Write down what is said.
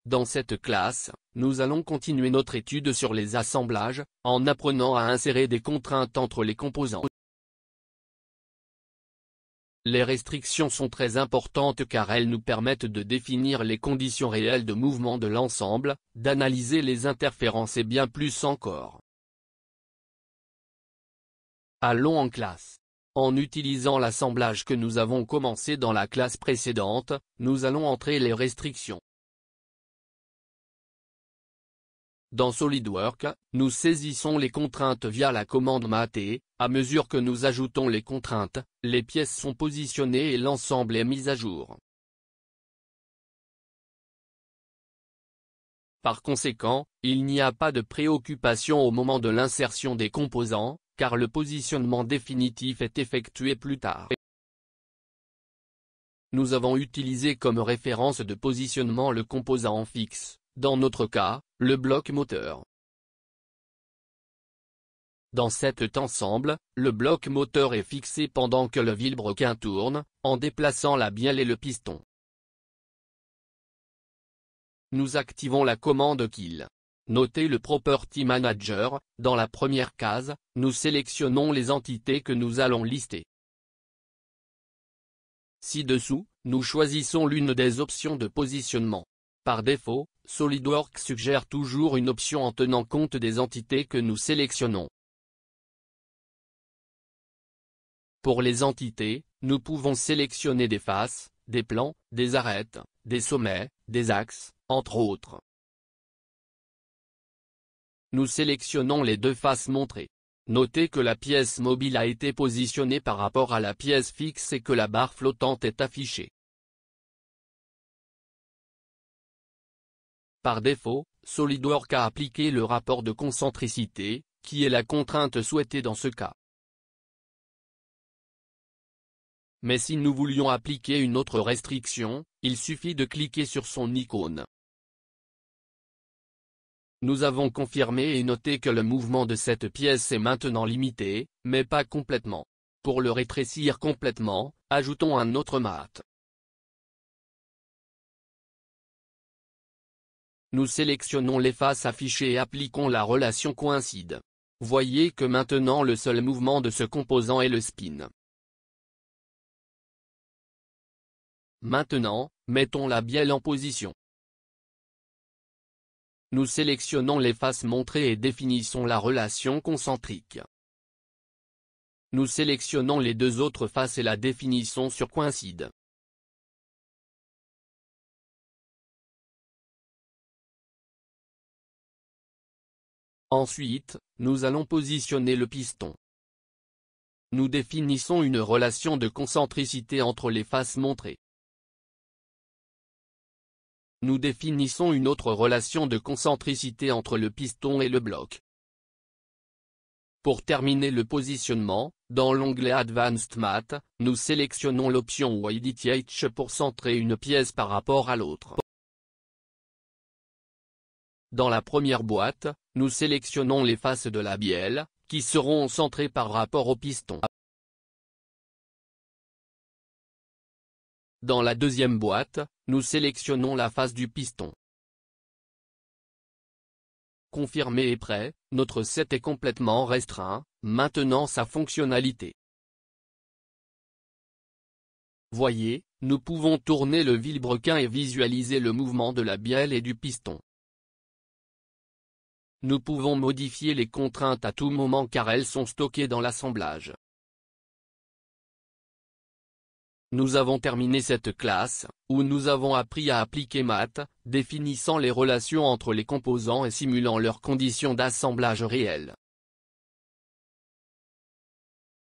Dans cette classe, nous allons continuer notre étude sur les assemblages, en apprenant à insérer des contraintes entre les composants. Les restrictions sont très importantes car elles nous permettent de définir les conditions réelles de mouvement de l'ensemble, d'analyser les interférences et bien plus encore. Allons en classe. En utilisant l'assemblage que nous avons commencé dans la classe précédente, nous allons entrer les restrictions. Dans SolidWorks, nous saisissons les contraintes via la commande mat et, à mesure que nous ajoutons les contraintes, les pièces sont positionnées et l'ensemble est mis à jour. Par conséquent, il n'y a pas de préoccupation au moment de l'insertion des composants, car le positionnement définitif est effectué plus tard. Nous avons utilisé comme référence de positionnement le composant fixe, dans notre cas, le bloc moteur. Dans cet ensemble, le bloc moteur est fixé pendant que le vilebrequin tourne, en déplaçant la bielle et le piston. Nous activons la commande Kill. Notez le Property Manager, dans la première case, nous sélectionnons les entités que nous allons lister. Ci-dessous, nous choisissons l'une des options de positionnement. Par défaut, SolidWorks suggère toujours une option en tenant compte des entités que nous sélectionnons. Pour les entités, nous pouvons sélectionner des faces, des plans, des arêtes, des sommets, des axes, entre autres. Nous sélectionnons les deux faces montrées. Notez que la pièce mobile a été positionnée par rapport à la pièce fixe et que la barre flottante est affichée. Par défaut, SolidWorks a appliqué le rapport de concentricité, qui est la contrainte souhaitée dans ce cas. Mais si nous voulions appliquer une autre restriction, il suffit de cliquer sur son icône. Nous avons confirmé et noté que le mouvement de cette pièce est maintenant limité, mais pas complètement. Pour le rétrécir complètement, ajoutons un autre mat. Nous sélectionnons les faces affichées et appliquons la relation coïncide. Voyez que maintenant le seul mouvement de ce composant est le spin. Maintenant, mettons la bielle en position. Nous sélectionnons les faces montrées et définissons la relation concentrique. Nous sélectionnons les deux autres faces et la définissons sur coïncide. Ensuite, nous allons positionner le piston. Nous définissons une relation de concentricité entre les faces montrées. Nous définissons une autre relation de concentricité entre le piston et le bloc. Pour terminer le positionnement, dans l'onglet Advanced Mat, nous sélectionnons l'option YDTH pour centrer une pièce par rapport à l'autre. Dans la première boîte, nous sélectionnons les faces de la bielle, qui seront centrées par rapport au piston. Dans la deuxième boîte, nous sélectionnons la face du piston. Confirmé et prêt, notre set est complètement restreint, maintenant sa fonctionnalité. Voyez, nous pouvons tourner le vilebrequin et visualiser le mouvement de la bielle et du piston. Nous pouvons modifier les contraintes à tout moment car elles sont stockées dans l'assemblage. Nous avons terminé cette classe, où nous avons appris à appliquer mat, définissant les relations entre les composants et simulant leurs conditions d'assemblage réelles.